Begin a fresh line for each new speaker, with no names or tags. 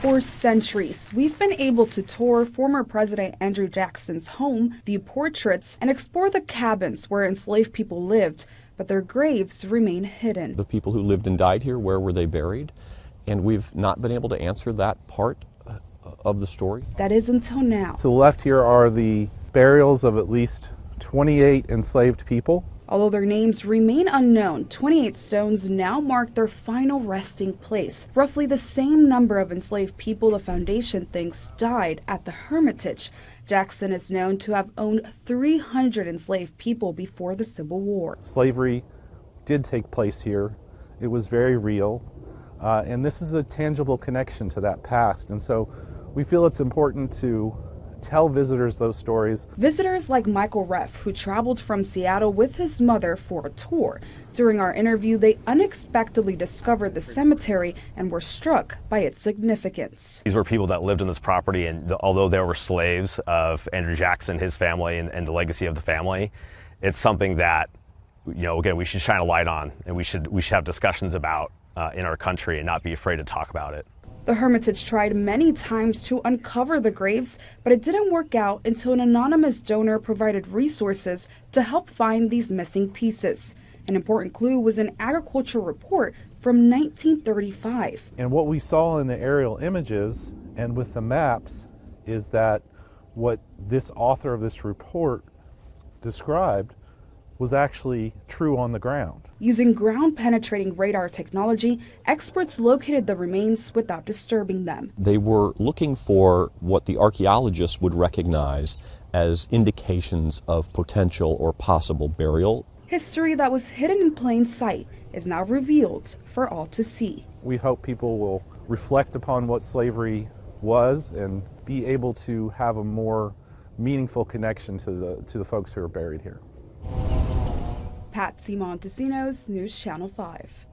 For centuries, we've been able to tour former President Andrew Jackson's home, view portraits, and explore the cabins where enslaved people lived, but their graves remain hidden.
The people who lived and died here, where were they buried? And we've not been able to answer that part of the story.
That is until now.
To the left here are the burials of at least 28 enslaved people.
Although their names remain unknown, 28 stones now mark their final resting place. Roughly the same number of enslaved people the foundation thinks died at the Hermitage. Jackson is known to have owned 300 enslaved people before the Civil War.
Slavery did take place here. It was very real. And this is a tangible connection to that past. And so we feel it's important to tell visitors those stories.
Visitors like Michael Reff, who traveled from Seattle with his mother for a tour. During our interview, they unexpectedly discovered the cemetery and were struck by its significance.
These were people that lived on this property, and although they were slaves of Andrew Jackson, his family, and the legacy of the family, it's something that, again, we should shine a light on, and we should have discussions about in our country and not be afraid to talk about it.
The Hermitage tried many times to uncover the graves, but it didn't work out until an anonymous donor provided resources to help find these missing pieces. An important clue was an agricultural report from 1935.
And what we saw in the aerial images and with the maps is that what this author of this report described was actually true on the ground.
Using ground-penetrating radar technology, experts located the remains without disturbing them.
They were looking for what the archaeologists would recognize as indications of potential or possible burial.
History that was hidden in plain sight is now revealed for all to see.
We hope people will reflect upon what slavery was and be able to have a more meaningful connection to the folks who are buried here.
Patsy Montesinos, News Channel 5.